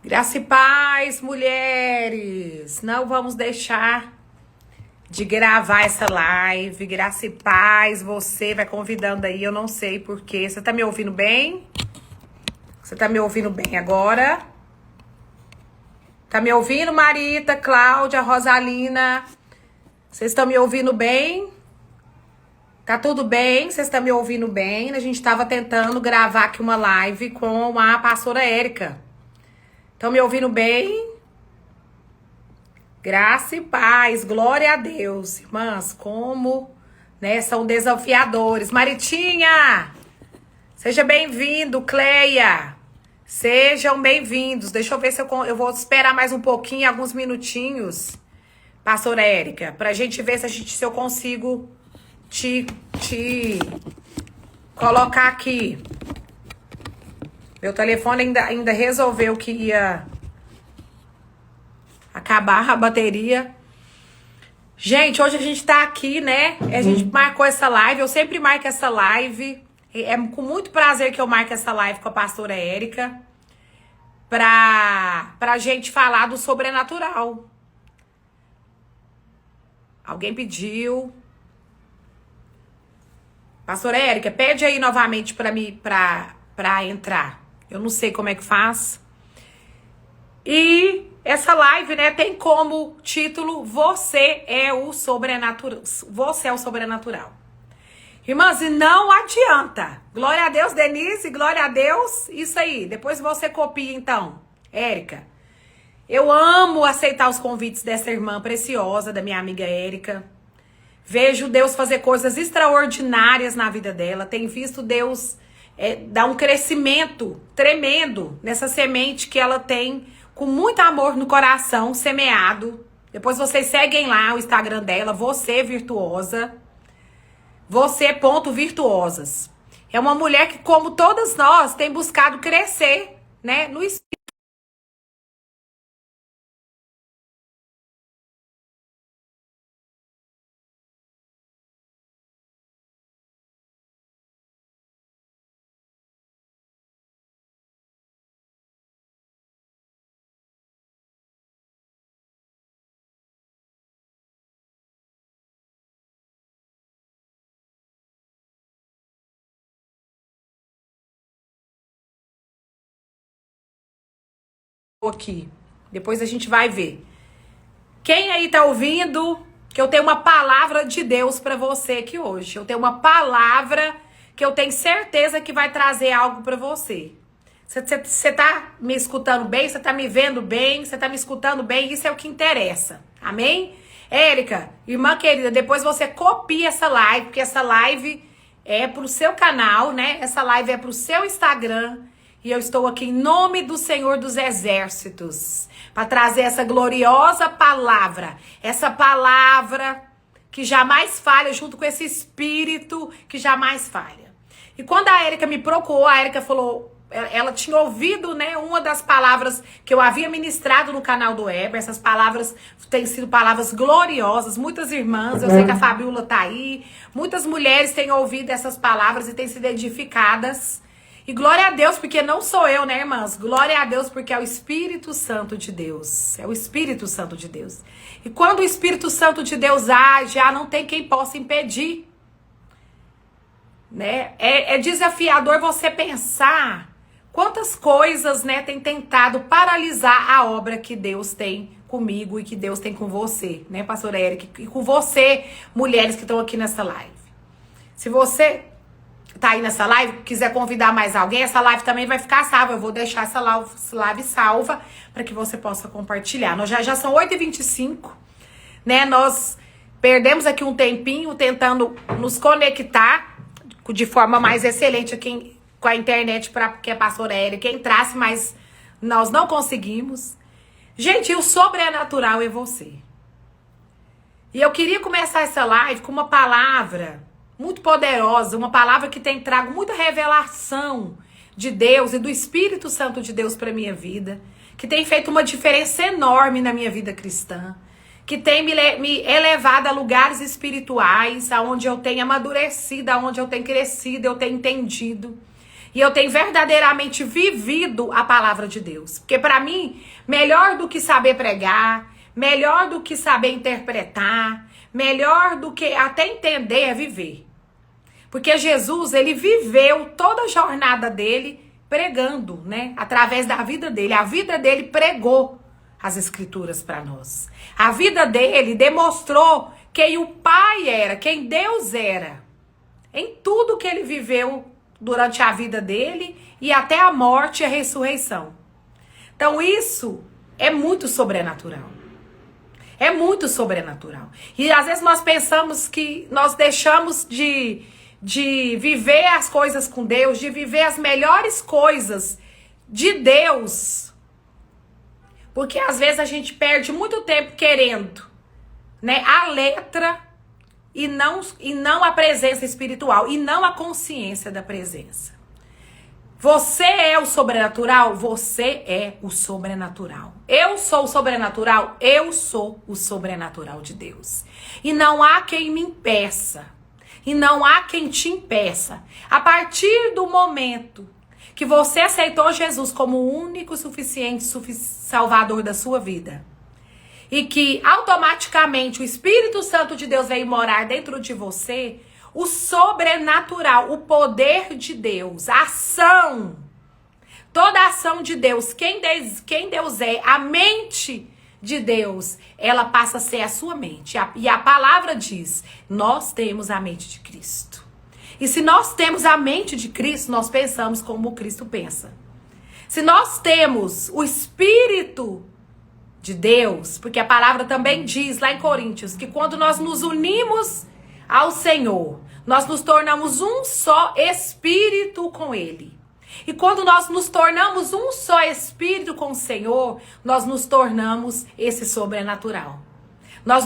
Graça e paz, mulheres. Não vamos deixar de gravar essa live. Graça e paz, você vai convidando aí, eu não sei porquê. Você tá me ouvindo bem? Você tá me ouvindo bem agora? Tá me ouvindo, Marita, Cláudia, Rosalina? Vocês estão me ouvindo bem? Tá tudo bem? Vocês estão me ouvindo bem? A gente tava tentando gravar aqui uma live com a pastora Érica. Estão me ouvindo bem? Graça e paz, glória a Deus. Irmãs, como, né, são desafiadores. Maritinha, seja bem-vindo. Cleia, sejam bem-vindos. Deixa eu ver se eu vou esperar mais um pouquinho, alguns minutinhos, pastora Érica, pra gente ver se eu consigo te colocar aqui. Meu telefone ainda resolveu que ia acabar a bateria. Gente, hoje a gente tá aqui, né? A gente marcou essa live. Eu sempre marco essa live. É com muito prazer que eu marco essa live com a pastora Érica. Pra gente falar do sobrenatural. Alguém pediu. Pastora Érica, pede aí novamente pra entrar. Eu não sei como é que faz. E essa live, né, tem como título Você é o Sobrenatural. Você é o Sobrenatural. Irmãs, e não adianta. Glória a Deus, Denise, glória a Deus. Isso aí, depois você copia então. Érica, eu amo aceitar os convites dessa irmã preciosa, da minha amiga Érica. Vejo Deus fazer coisas extraordinárias na vida dela. Tenho visto Deus dar um crescimento tremendo nessa semente que ela tem com muito amor no coração, semeado. Depois vocês seguem lá o Instagram dela, Você Virtuosa. Você.virtuosas. É uma mulher que, como todas nós, tem buscado crescer, né, no espírito. Aqui. Depois a gente vai ver. Quem aí tá ouvindo que eu tenho uma palavra de Deus pra você aqui hoje? Eu tenho uma palavra que eu tenho certeza que vai trazer algo pra você. Você tá me escutando bem? Você tá me vendo bem? Você tá me escutando bem? Isso é o que interessa. Amém? Érica, irmã querida, depois você copia essa live, porque essa live é pro seu canal, né? Essa live é pro seu Instagram. E eu estou aqui em nome do Senhor dos Exércitos para trazer essa gloriosa palavra. Essa palavra que jamais falha, junto com esse espírito que jamais falha. E quando a Érica me procurou, a Érica falou, ela tinha ouvido, né, uma das palavras que eu havia ministrado no canal do Weber. Essas palavras têm sido palavras gloriosas. Muitas irmãs, eu sei que a Fabiola tá aí, muitas mulheres têm ouvido essas palavras e têm sido edificadas. E glória a Deus, porque não sou eu, né, irmãs? Glória a Deus, porque é o Espírito Santo de Deus. É o Espírito Santo de Deus. E quando o Espírito Santo de Deus age, já não tem quem possa impedir. Né? É desafiador você pensar quantas coisas, né, tem tentado paralisar a obra que Deus tem comigo e que Deus tem com você, né, pastora Érica? E com você, mulheres que estão aqui nessa live. Se você tá aí nessa live, quiser convidar mais alguém, essa live também vai ficar salva. Eu vou deixar essa live salva para que você possa compartilhar. Nós já são 8h25, né? Nós perdemos aqui um tempinho tentando nos conectar de forma mais excelente aqui com a internet para que a pastora Érica entrasse, mas nós não conseguimos. Gente, o sobrenatural é você. E eu queria começar essa live com uma palavra muito poderosa, uma palavra que tem trago muita revelação de Deus e do Espírito Santo de Deus para minha vida, que tem feito uma diferença enorme na minha vida cristã, que tem me elevado a lugares espirituais, aonde eu tenho amadurecido, aonde eu tenho crescido, eu tenho entendido. E eu tenho verdadeiramente vivido a palavra de Deus. Porque para mim, melhor do que saber pregar, melhor do que saber interpretar, melhor do que até entender é viver. Porque Jesus, ele viveu toda a jornada dele pregando, né? Através da vida dele. A vida dele pregou as escrituras para nós. A vida dele demonstrou quem o Pai era, quem Deus era. Em tudo que ele viveu durante a vida dele e até a morte e a ressurreição. Então isso é muito sobrenatural. É muito sobrenatural. E às vezes nós pensamos que nós deixamos de viver as coisas com Deus, de viver as melhores coisas de Deus. Porque às vezes a gente perde muito tempo querendo, né, a letra e não a presença espiritual, e não a consciência da presença. Você é o sobrenatural? Você é o sobrenatural. Eu sou o sobrenatural? Eu sou o sobrenatural de Deus. E não há quem me impeça. E não há quem te impeça. A partir do momento que você aceitou Jesus como o único, suficiente, salvador da sua vida, e que automaticamente o Espírito Santo de Deus veio morar dentro de você, o sobrenatural, o poder de Deus, a ação, toda a ação de Deus, quem Deus é, a mente de Deus, ela passa a ser a sua mente. E a palavra diz, nós temos a mente de Cristo. E se nós temos a mente de Cristo, nós pensamos como Cristo pensa. Se nós temos o Espírito de Deus, porque a palavra também diz lá em Coríntios, que quando nós nos unimos ao Senhor, nós nos tornamos um só espírito com Ele. E quando nós nos tornamos um só espírito com o Senhor, nós nos tornamos esse sobrenatural. Nós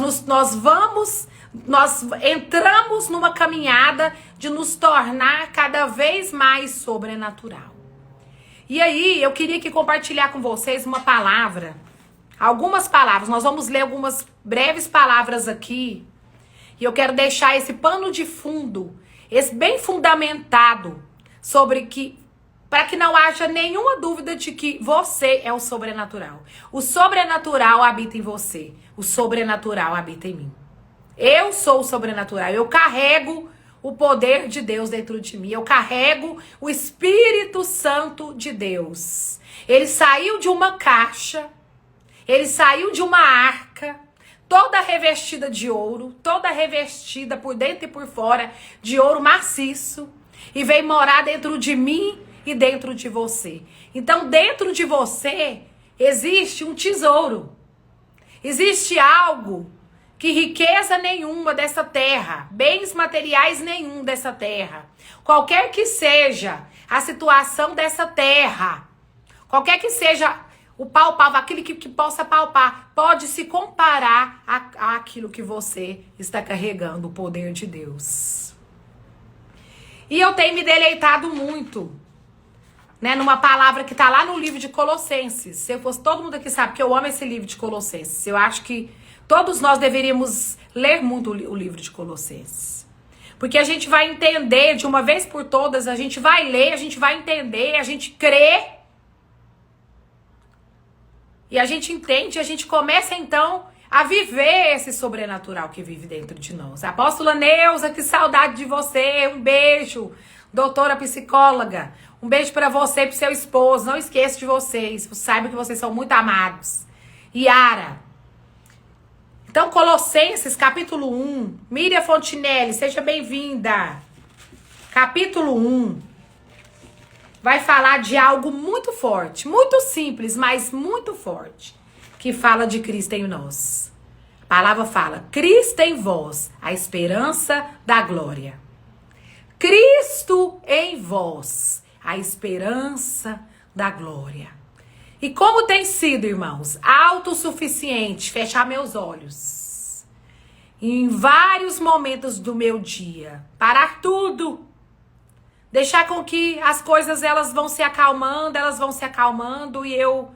entramos numa caminhada de nos tornar cada vez mais sobrenatural. E aí, eu queria que compartilhar com vocês uma palavra, algumas palavras. Nós vamos ler algumas breves palavras aqui. E eu quero deixar esse pano de fundo, esse bem fundamentado, sobre que, para que não haja nenhuma dúvida de que você é o sobrenatural. O sobrenatural habita em você. O sobrenatural habita em mim. Eu sou o sobrenatural. Eu carrego o poder de Deus dentro de mim. Eu carrego o Espírito Santo de Deus. Ele saiu de uma caixa. Ele saiu de uma arca, toda revestida de ouro, toda revestida por dentro e por fora de ouro maciço, e veio morar dentro de mim e dentro de você. Então, dentro de você existe um tesouro. Existe algo que riqueza nenhuma dessa terra, bens materiais nenhum dessa terra, qualquer que seja a situação dessa terra, qualquer que seja o palpável, aquilo que possa palpar, pode se comparar àquilo que você está carregando, o poder de Deus. E eu tenho me deleitado muito, né, numa palavra que está lá no livro de Colossenses. Se eu fosse, todo mundo aqui sabe que eu amo esse livro de Colossenses. Eu acho que todos nós deveríamos ler muito o livro de Colossenses. Porque a gente vai entender de uma vez por todas, a gente vai ler, a gente vai entender, a gente crê. E a gente entende, a gente começa então a viver esse sobrenatural que vive dentro de nós. Apóstola Neuza, que saudade de você, um beijo. Doutora psicóloga, um beijo para você e pro seu esposo, não esqueça de vocês, saiba que vocês são muito amados. Yara. Então, Colossenses, capítulo 1, Miriam Fontinelli, seja bem-vinda. Capítulo 1. Vai falar de algo muito forte, muito simples, mas muito forte, que fala de Cristo em nós. A palavra fala, Cristo em vós, a esperança da glória. Cristo em vós, a esperança da glória. E como tem sido, irmãos, autossuficiente, fechar meus olhos, em vários momentos do meu dia, parar tudo, deixar com que as coisas elas vão se acalmando e eu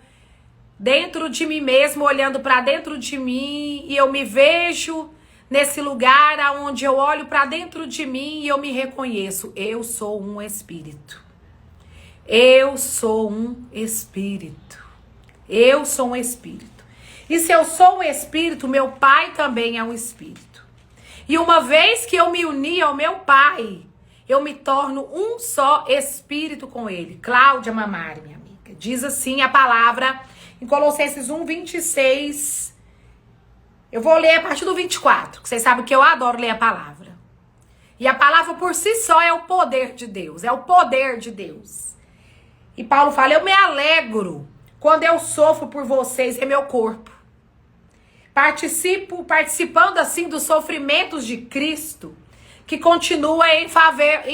dentro de mim mesmo, olhando para dentro de mim, e eu me vejo nesse lugar aonde eu olho para dentro de mim e eu me reconheço, eu sou um espírito. Eu sou um espírito. Eu sou um espírito. E se eu sou um espírito, meu pai também é um espírito. E uma vez que eu me uni ao meu pai, eu me torno um só espírito com ele. Cláudia Mamari, minha amiga. Diz assim a palavra em Colossenses 1:26. Eu vou ler a partir do 24, que vocês sabem que eu adoro ler a palavra. E a palavra por si só é o poder de Deus. É o poder de Deus. E Paulo fala, eu me alegro quando eu sofro por vocês em meu corpo. Participando assim dos sofrimentos de Cristo, que continua em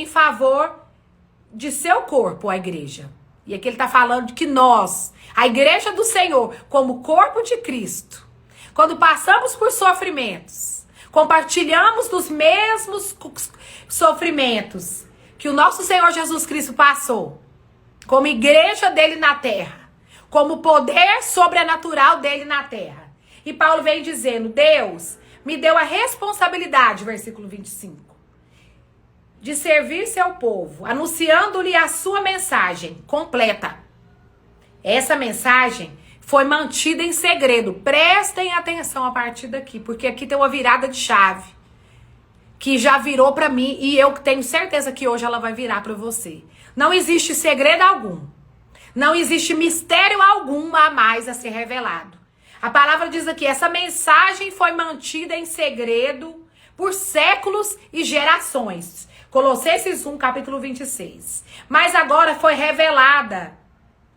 favor de seu corpo, a igreja. E aqui ele está falando de que nós, a igreja do Senhor, como corpo de Cristo, quando passamos por sofrimentos, compartilhamos dos mesmos sofrimentos que o nosso Senhor Jesus Cristo passou, como igreja dele na terra, como poder sobrenatural dele na terra. E Paulo vem dizendo, Deus me deu a responsabilidade, versículo 25, de servir seu povo, anunciando-lhe a sua mensagem completa. Essa mensagem foi mantida em segredo. Prestem atenção a partir daqui, porque aqui tem uma virada de chave que já virou para mim e eu tenho certeza que hoje ela vai virar para você. Não existe segredo algum. Não existe mistério algum a mais a ser revelado. A palavra diz aqui, essa mensagem foi mantida em segredo por séculos e gerações. Colossenses 1, capítulo 26. Mas agora foi revelada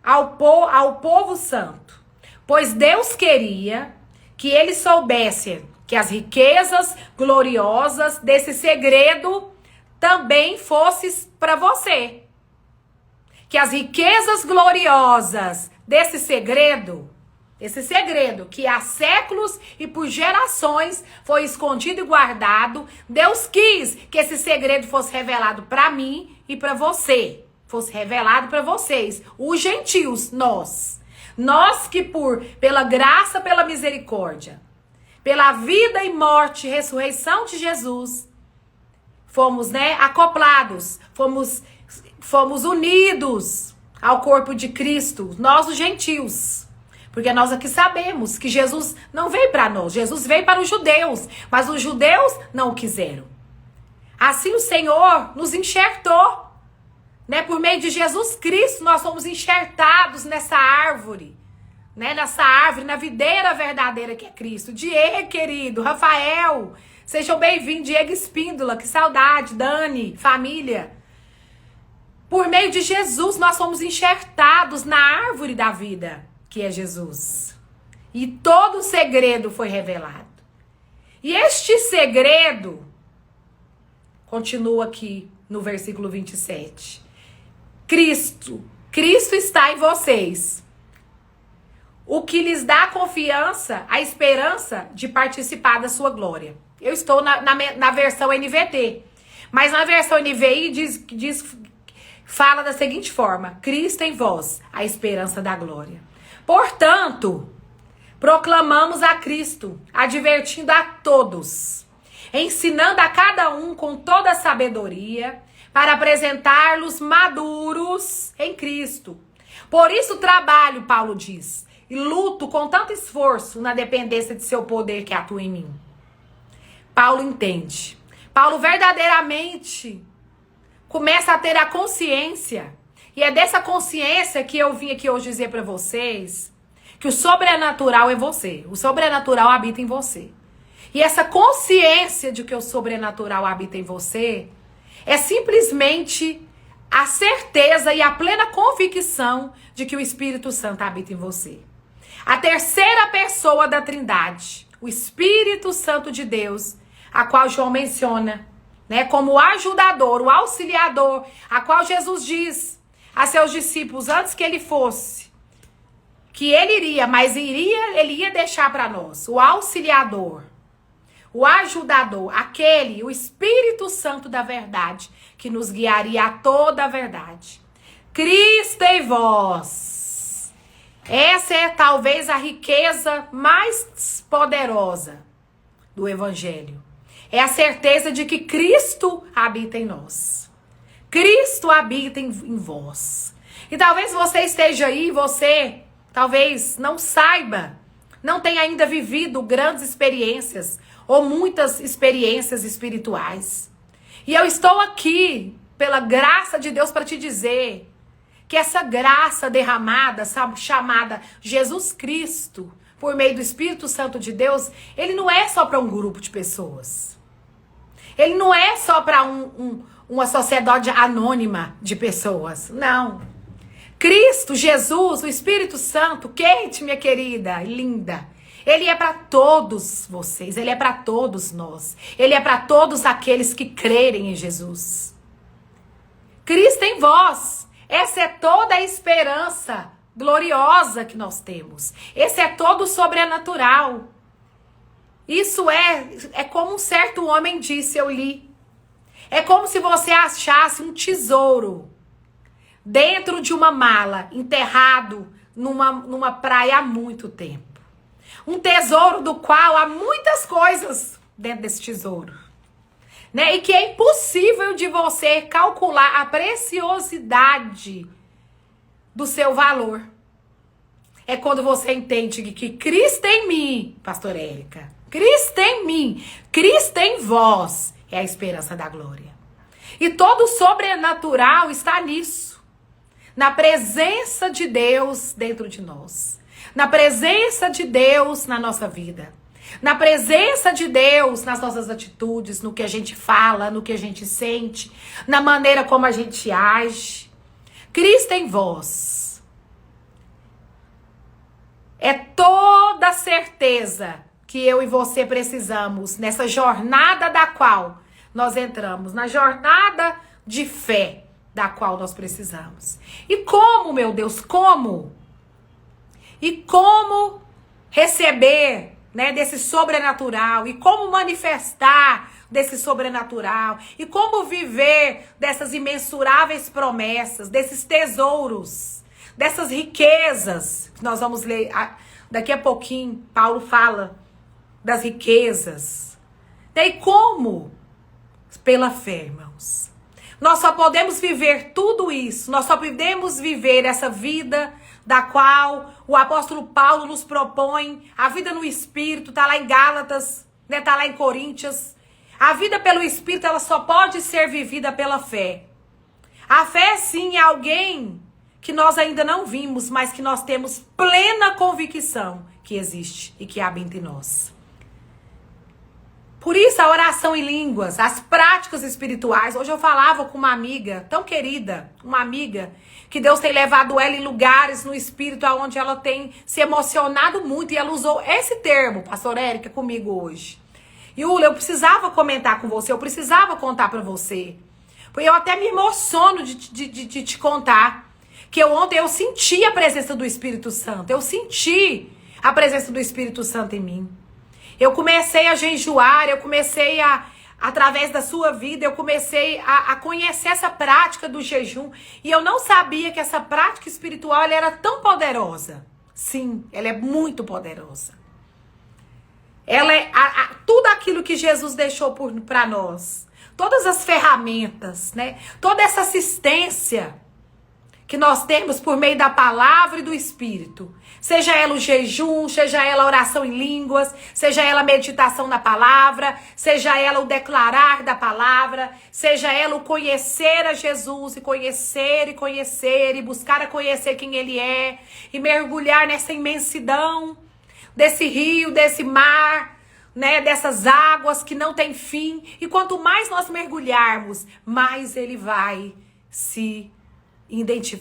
ao povo santo. Pois Deus queria que eles soubessem que as riquezas gloriosas desse segredo também fossem para você. Que as riquezas gloriosas desse segredo, que há séculos e por gerações foi escondido e guardado, Deus quis que esse segredo fosse revelado para mim e para você. Fosse revelado para vocês, os gentios, nós. Nós que pela graça, pela misericórdia, pela vida e morte, ressurreição de Jesus, fomos, acoplados, fomos unidos ao corpo de Cristo, nós os gentios. Porque nós aqui sabemos que Jesus não veio para nós, Jesus veio para os judeus, mas os judeus não o quiseram. Assim o Senhor nos enxertou, por meio de Jesus Cristo, nós fomos enxertados nessa árvore, nessa árvore, na videira verdadeira que é Cristo. Diego, querido, Rafael, sejam bem-vindos, Diego Espíndola, que saudade, Dani, família. Por meio de Jesus, nós fomos enxertados na árvore da vida, que é Jesus. E todo o segredo foi revelado. E este segredo continua aqui no versículo 27. Cristo está em vocês, o que lhes dá confiança, a esperança de participar da sua glória. Eu estou na versão NVT, mas na versão NVI fala da seguinte forma, Cristo em vós, a esperança da glória. Portanto, proclamamos a Cristo, advertindo a todos, ensinando a cada um com toda a sabedoria, para apresentar-los maduros em Cristo. Por isso trabalho, Paulo diz, e luto com tanto esforço na dependência de seu poder que atua em mim. Paulo entende. Paulo verdadeiramente começa a ter a consciência, e é dessa consciência que eu vim aqui hoje dizer para vocês, que o sobrenatural é você, o sobrenatural habita em você. E essa consciência de que o sobrenatural habita em você é simplesmente a certeza e a plena convicção de que o Espírito Santo habita em você. A terceira pessoa da Trindade, o Espírito Santo de Deus, a qual João menciona, como o ajudador, o auxiliador, a qual Jesus diz a seus discípulos antes que ele fosse, que ele iria, mas ele ia deixar para nós, o auxiliador, o ajudador, o Espírito Santo da verdade, que nos guiaria a toda a verdade. Cristo em vós. Essa é talvez a riqueza mais poderosa do Evangelho. É a certeza de que Cristo habita em nós. Cristo habita em vós. E talvez você esteja aí, você talvez não saiba, não tenha ainda vivido grandes experiências ou muitas experiências espirituais. E eu estou aqui, pela graça de Deus, para te dizer que essa graça derramada, sabe, chamada Jesus Cristo, por meio do Espírito Santo de Deus, ele não é só para um grupo de pessoas. Ele não é só para uma sociedade anônima de pessoas. Não. Cristo, Jesus, o Espírito Santo, Kate, minha querida, linda, ele é para todos vocês, ele é para todos nós. Ele é para todos aqueles que crerem em Jesus. Cristo em vós. Essa é toda a esperança gloriosa que nós temos. Esse é todo o sobrenatural. Isso é como um certo homem disse, eu li. É como se você achasse um tesouro dentro de uma mala, enterrado numa praia há muito tempo. Um tesouro do qual há muitas coisas dentro desse tesouro. Né? E que é impossível de você calcular a preciosidade do seu valor. É quando você entende que Cristo em mim, pastor Érica, Cristo em mim, Cristo em vós, é a esperança da glória. E todo o sobrenatural está nisso. Na presença de Deus dentro de nós. Na presença de Deus na nossa vida. Na presença de Deus nas nossas atitudes, no que a gente fala, no que a gente sente, na maneira como a gente age. Cristo em vós. É toda a certeza que eu e você precisamos nessa jornada da qual nós entramos, na jornada de fé da qual nós precisamos. E como, meu Deus, como? E como receber, né, desse sobrenatural? E como manifestar desse sobrenatural? E como viver dessas imensuráveis promessas, desses tesouros, dessas riquezas? Nós vamos ler daqui a pouquinho, Paulo fala das riquezas. E como? Pela fé, irmãos. Nós só podemos viver tudo isso, nós só podemos viver essa vida da qual o apóstolo Paulo nos propõe, a vida no Espírito, tá lá em Gálatas, né, tá lá em Coríntios. A vida pelo Espírito, ela só pode ser vivida pela fé. A fé, sim, é alguém que nós ainda não vimos, mas que nós temos plena convicção que existe e que habita em nós. Por isso a oração em línguas, as práticas espirituais. Hoje eu falava com uma amiga tão querida, uma amiga que Deus tem levado ela em lugares no espírito onde ela tem se emocionado muito. E ela usou esse termo, pastor Érica, comigo hoje. Yula, eu precisava comentar com você, eu precisava contar pra você. Porque eu até me emociono de te contar. Que ontem eu senti a presença do Espírito Santo. Eu senti a presença do Espírito Santo em mim. Eu comecei a jejuar, eu comecei através da sua vida, eu comecei a conhecer essa prática do jejum. E eu não sabia que essa prática espiritual ela era tão poderosa. Sim, ela é muito poderosa. Ela é tudo aquilo que Jesus deixou para nós. Todas as ferramentas, né? Toda essa assistência que nós temos por meio da palavra e do Espírito. Seja ela o jejum, seja ela a oração em línguas, seja ela a meditação da palavra, seja ela o declarar da palavra, seja ela o conhecer a Jesus e conhecer e buscar a conhecer quem Ele é e mergulhar nessa imensidão desse rio, desse mar, né, dessas águas que não tem fim. E quanto mais nós mergulharmos, mais Ele vai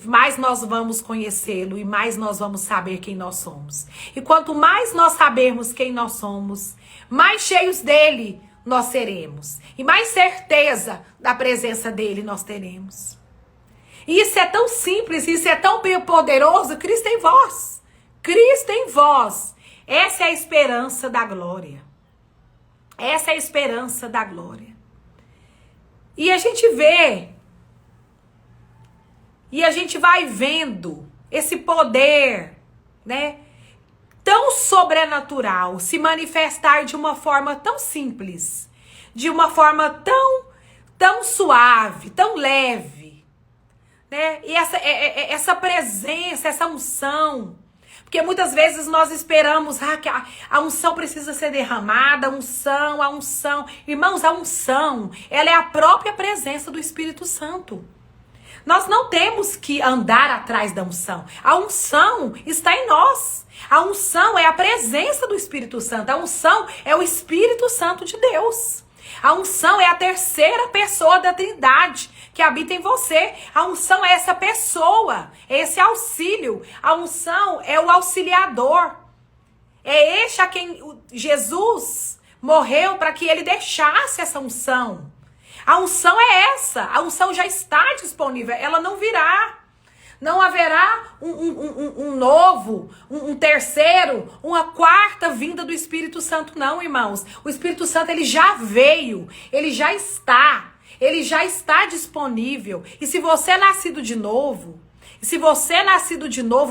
mais nós vamos conhecê-lo e mais nós vamos saber quem nós somos. E quanto mais nós sabermos quem nós somos, mais cheios dele nós seremos. E mais certeza da presença dele nós teremos. E isso é tão simples, isso é tão poderoso. Cristo em vós. Cristo em vós. Essa é a esperança da glória. Essa é a esperança da glória. E a gente vê... E a gente vai vendo esse poder, né, tão sobrenatural se manifestar de uma forma tão simples, de uma forma tão suave, tão leve, né? E essa presença, essa unção. Porque muitas vezes nós esperamos que a unção precisa ser derramada, a unção. Irmãos, a unção, ela é a própria presença do Espírito Santo. Nós não temos que andar atrás da unção. A unção está em nós. A unção é a presença do Espírito Santo. A unção é o Espírito Santo de Deus. A unção é a terceira pessoa da Trindade que habita em você. A unção é essa pessoa, é esse auxílio. A unção é o auxiliador. É este a quem Jesus morreu para que ele deixasse essa unção. A unção é essa. A unção já está disponível. Ela não virá. Não haverá um novo, um terceiro, uma quarta vinda do Espírito Santo, não, irmãos. O Espírito Santo, ele já veio, ele já está disponível. E se você é nascido de novo,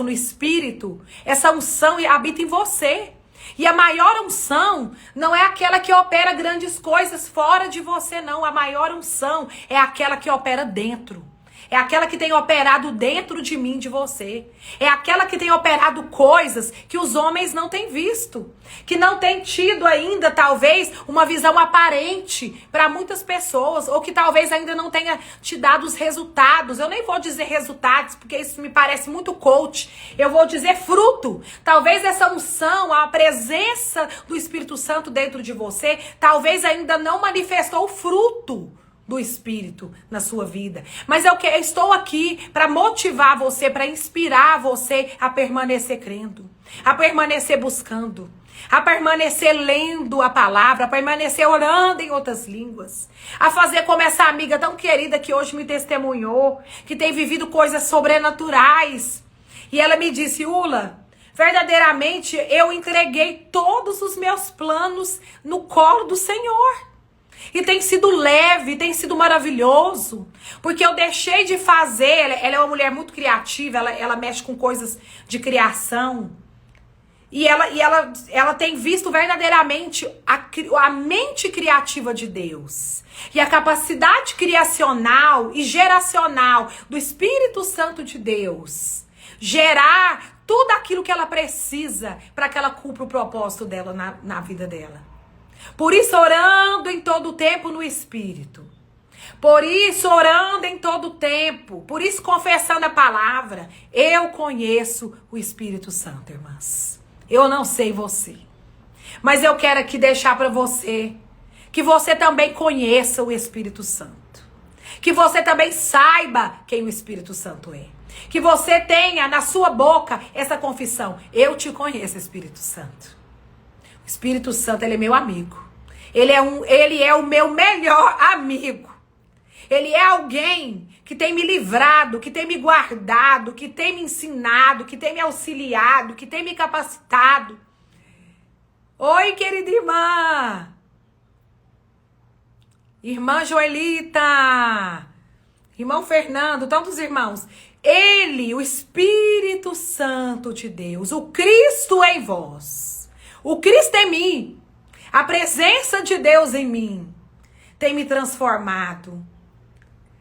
no Espírito, essa unção habita em você. E a maior unção não é aquela que opera grandes coisas fora de você, não. A maior unção é aquela que opera dentro. É aquela que tem operado dentro de mim, de você. É aquela que tem operado coisas que os homens não têm visto. Que não têm tido ainda, talvez, uma visão aparente para muitas pessoas. Ou que talvez ainda não tenha te dado os resultados. Eu nem vou dizer resultados, porque isso me parece muito coach. Eu vou dizer fruto. Talvez essa unção, a presença do Espírito Santo dentro de você, talvez ainda não manifestou o fruto do Espírito na sua vida. Mas eu estou aqui para motivar você, para inspirar você a permanecer crendo, a permanecer buscando, a permanecer lendo a palavra, a permanecer orando em outras línguas, a fazer como essa amiga tão querida que hoje me testemunhou, que tem vivido coisas sobrenaturais. E ela me disse: Ula, verdadeiramente eu entreguei todos os meus planos no colo do Senhor. E tem sido leve, tem sido maravilhoso. Porque eu deixei de fazer. Ela é uma mulher muito criativa. Ela mexe com coisas de criação. E ela tem visto verdadeiramente a mente criativa de Deus. E a capacidade criacional e geracional do Espírito Santo de Deus. Gerar tudo aquilo que ela precisa para que ela cumpra o propósito dela na vida dela. Por isso, orando em todo tempo no Espírito. Por isso, orando em todo tempo. Por isso, confessando a palavra. Eu conheço o Espírito Santo, irmãs. Eu não sei você. Mas eu quero aqui deixar para você que você também conheça o Espírito Santo. Que você também saiba quem o Espírito Santo é. Que você tenha na sua boca essa confissão. Eu te conheço, Espírito Santo. O Espírito Santo, ele é meu amigo. Ele é o meu melhor amigo. Ele é alguém que tem me livrado, que tem me guardado, que tem me ensinado, que tem me auxiliado, que tem me capacitado. Oi, querida irmã. Irmã Joelita. Irmão Fernando, tantos irmãos. Ele, o Espírito Santo de Deus, o Cristo em vós. O Cristo em mim, a presença de Deus em mim, tem me transformado.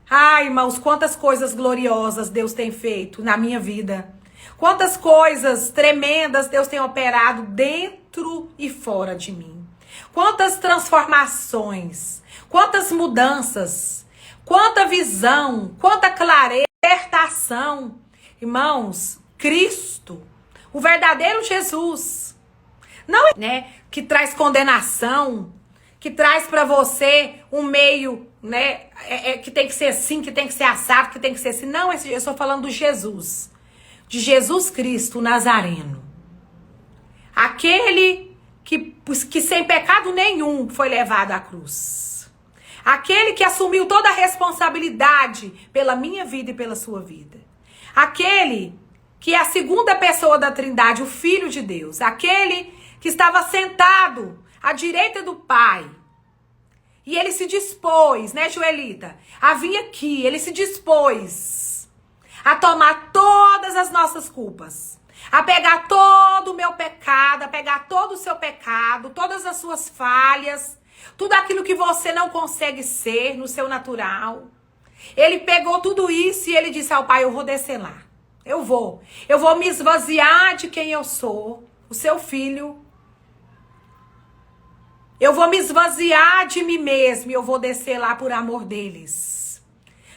Ai, irmãos, quantas coisas gloriosas Deus tem feito na minha vida. Quantas coisas tremendas Deus tem operado dentro e fora de mim. Quantas transformações, quantas mudanças, quanta visão, quanta clareza, libertação. Irmãos, Cristo, o verdadeiro Jesus, não é, né, que traz condenação, que traz para você um meio, né, que tem que ser assim, que tem que ser assado, que tem que ser assim. Não, eu estou falando do Jesus, de Jesus Cristo Nazareno. Aquele que sem pecado nenhum foi levado à cruz. Aquele que assumiu toda a responsabilidade pela minha vida e pela sua vida. Aquele que é a segunda pessoa da Trindade, o Filho de Deus. Aquele que estava sentado à direita do Pai. E ele se dispôs, né, Joelita, a vir aqui. Ele se dispôs a tomar todas as nossas culpas. A pegar todo o meu pecado, a pegar todo o seu pecado, todas as suas falhas, tudo aquilo que você não consegue ser no seu natural. Ele pegou tudo isso e ele disse ao Pai, eu vou descer lá. Eu vou me esvaziar de quem eu sou, o seu filho. Eu vou me esvaziar de mim mesmo e eu vou descer lá por amor deles.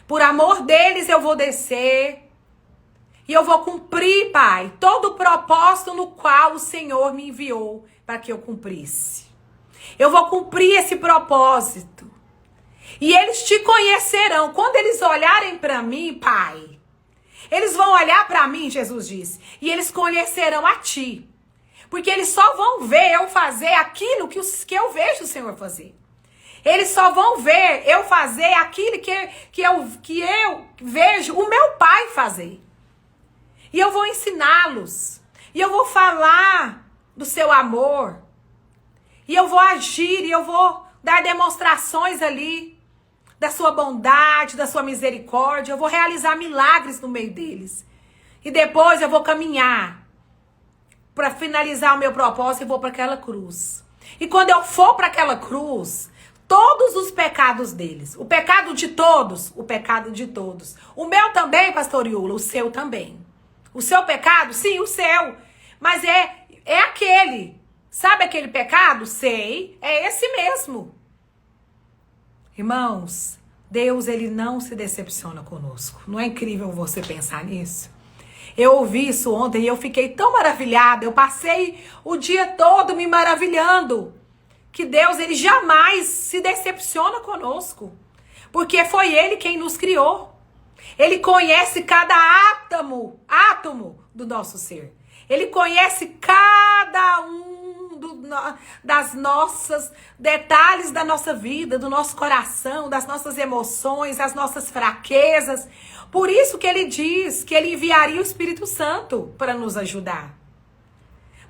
Por amor deles eu vou descer e eu vou cumprir, Pai, todo o propósito no qual o Senhor me enviou para que eu cumprisse. Eu vou cumprir esse propósito. E eles te conhecerão. Quando eles olharem para mim, Pai, eles vão olhar para mim, Jesus disse, e eles conhecerão a ti. Porque eles só vão ver eu fazer aquilo que eu vejo o Senhor fazer. Eles só vão ver eu fazer aquilo que eu vejo o meu Pai fazer. E eu vou ensiná-los. E eu vou falar do seu amor. E eu vou agir, e eu vou dar demonstrações ali da sua bondade, da sua misericórdia. Eu vou realizar milagres no meio deles. E depois eu vou caminhar para finalizar o meu propósito e vou para aquela cruz. E quando eu for para aquela cruz, todos os pecados deles, o pecado de todos, o meu também, pastor Iula, o seu também. O seu pecado, sim, o seu. Mas é aquele. Sabe aquele pecado? Sei, é esse mesmo. Irmãos, Deus, ele não se decepciona conosco. Não é incrível você pensar nisso? Eu ouvi isso ontem e eu fiquei tão maravilhada. Eu passei o dia todo me maravilhando. Que Deus, ele jamais se decepciona conosco. Porque foi ele quem nos criou. Ele conhece cada átomo do nosso ser. Ele conhece cada das nossas detalhes da nossa vida, do nosso coração, das nossas emoções, das nossas fraquezas. Por isso que ele diz que ele enviaria o Espírito Santo para nos ajudar.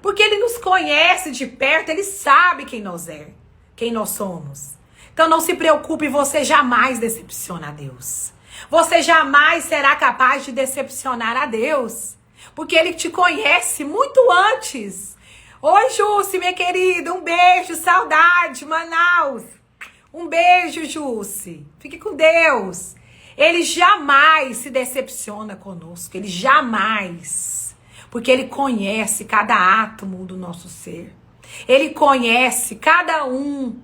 Porque ele nos conhece de perto, ele sabe quem nós somos. Então não se preocupe, você jamais decepciona a Deus. Você jamais será capaz de decepcionar a Deus. Porque ele te conhece muito antes. Oi, Jussi, minha querida, um beijo, saudade, Manaus. Um beijo, Jussi. Fique com Deus. Ele jamais se decepciona conosco, ele jamais. Porque ele conhece cada átomo do nosso ser. Ele conhece cada um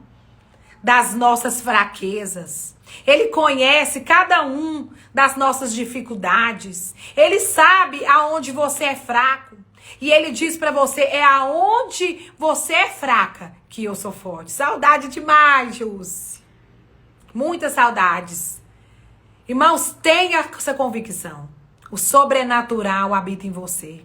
das nossas fraquezas. Ele conhece cada um das nossas dificuldades. Ele sabe aonde você é fraco. E ele diz pra você, é aonde você é fraca que eu sou forte. Saudade demais, Jus. Muitas saudades. Irmãos, tenha essa convicção. O sobrenatural habita em você.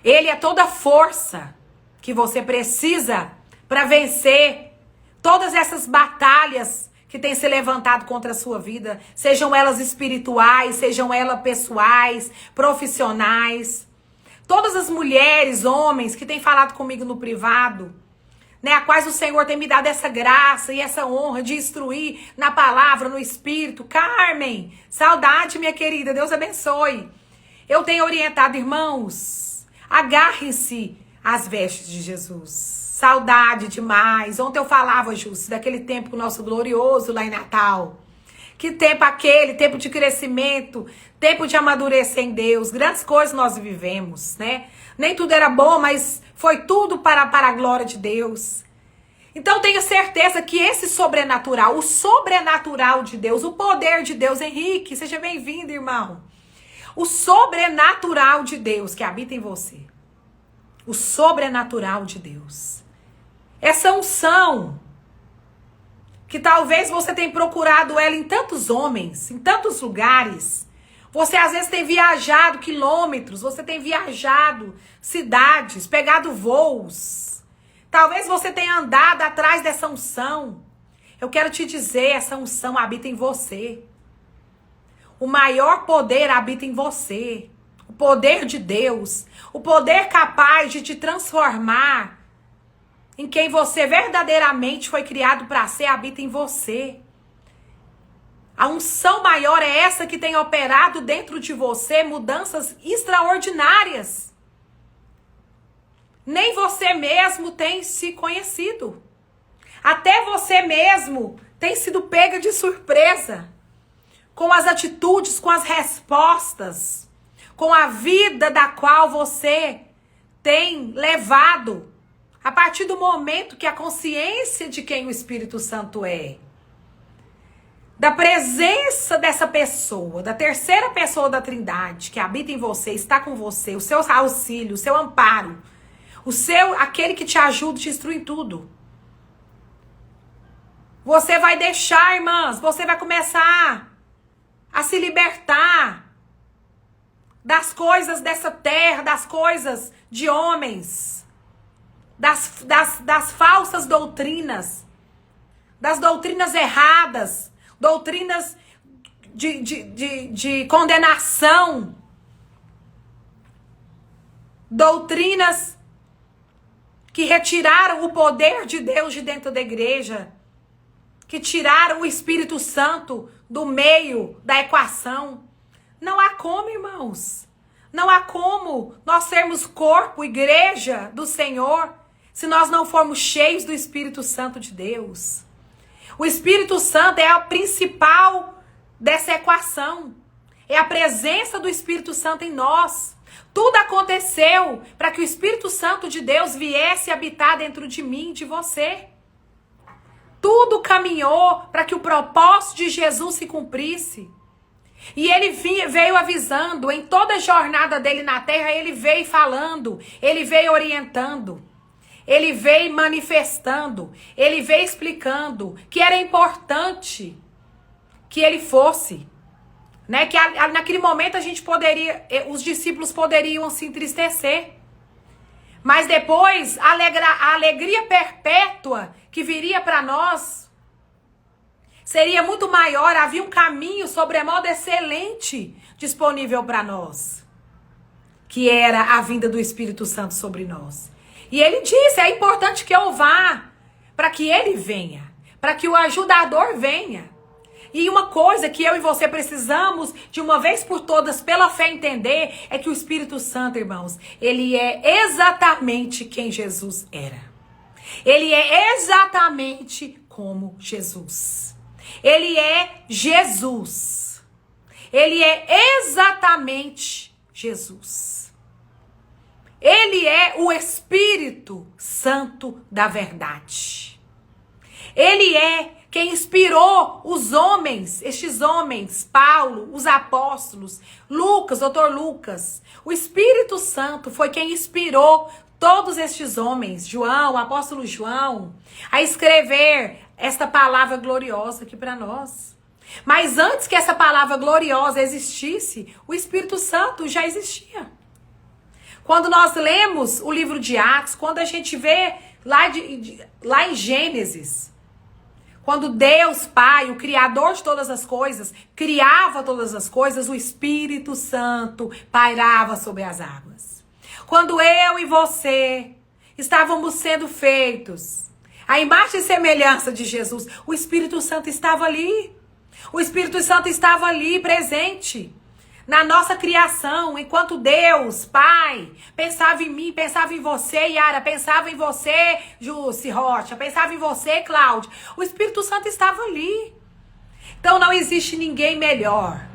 Ele é toda a força que você precisa para vencer todas essas batalhas que têm se levantado contra a sua vida. Sejam elas espirituais, sejam elas pessoais, profissionais. Todas as mulheres, homens que têm falado comigo no privado, né, a quais o Senhor tem me dado essa graça e essa honra de instruir na palavra, no espírito. Carmen, saudade, minha querida, Deus abençoe. Eu tenho orientado, irmãos, agarrem-se às vestes de Jesus. Saudade demais. Ontem eu falava, Júcio, daquele tempo nosso glorioso lá em Natal. Que tempo aquele, tempo de crescimento, tempo de amadurecer em Deus. Grandes coisas nós vivemos, né? Nem tudo era bom, mas foi tudo para a glória de Deus. Então tenha certeza que esse sobrenatural, o sobrenatural de Deus, o poder de Deus, Henrique, seja bem-vindo, irmão. O sobrenatural de Deus que habita em você. O sobrenatural de Deus. Essa unção que talvez você tenha procurado ela em tantos homens, em tantos lugares. Você às vezes tem viajado quilômetros, você tem viajado cidades, pegado voos. Talvez você tenha andado atrás dessa unção. Eu quero te dizer, essa unção habita em você. O maior poder habita em você. O poder de Deus. O poder capaz de te transformar em quem você verdadeiramente foi criado para ser, habita em você. A unção maior é essa que tem operado dentro de você mudanças extraordinárias. Nem você mesmo tem se conhecido. Até você mesmo tem sido pega de surpresa. com as atitudes, com as respostas, com a vida da qual você tem levado, a partir do momento que a consciência de quem o Espírito Santo é, da presença dessa pessoa, da terceira pessoa da Trindade, que habita em você, está com você, o seu auxílio, o seu amparo, aquele que te ajuda, te instrui em tudo. Você vai deixar, irmãs, você vai começar a se libertar das coisas dessa terra, das coisas de homens, das falsas doutrinas, das doutrinas erradas, doutrinas de condenação, doutrinas que retiraram o poder de Deus de dentro da igreja, que tiraram o Espírito Santo do meio da equação. Não há como, irmãos. Não há como nós sermos corpo, igreja do Senhor, se nós não formos cheios do Espírito Santo de Deus. O Espírito Santo é o principal dessa equação. É a presença do Espírito Santo em nós. Tudo aconteceu para que o Espírito Santo de Deus viesse habitar dentro de mim e de você. Tudo caminhou para que o propósito de Jesus se cumprisse. E ele veio avisando, em toda a jornada dele na terra, ele veio falando, ele veio orientando, ele veio manifestando, ele veio explicando que era importante que ele fosse. Né? Que naquele momento os discípulos poderiam se entristecer. Mas depois, a alegria perpétua que viria para nós seria muito maior. Havia um caminho sobremodo excelente disponível para nós, que era a vinda do Espírito Santo sobre nós. E ele disse, é importante que eu vá, para que ele venha, para que o ajudador venha. E uma coisa que eu e você precisamos, de uma vez por todas, pela fé entender, é que o Espírito Santo, irmãos, ele é exatamente quem Jesus era. Ele é exatamente como Jesus. Ele é Jesus. Ele é exatamente Jesus. Ele é o Espírito Santo da verdade. Ele é quem inspirou os homens, estes homens, Paulo, os apóstolos, Lucas, doutor Lucas. O Espírito Santo foi quem inspirou todos estes homens, João, o apóstolo João, a escrever esta palavra gloriosa aqui para nós. Mas antes que essa palavra gloriosa existisse, o Espírito Santo já existia. Quando nós lemos o livro de Atos, quando a gente vê lá em Gênesis, quando Deus Pai, o Criador de todas as coisas, criava todas as coisas, o Espírito Santo pairava sobre as águas. Quando eu e você estávamos sendo feitos à imagem e semelhança de Jesus, o Espírito Santo estava ali. O Espírito Santo estava ali presente na nossa criação, enquanto Deus, Pai, pensava em mim, pensava em você, Yara, pensava em você, Jússi Rocha, pensava em você, Cláudia. O Espírito Santo estava ali. Então não existe ninguém melhor.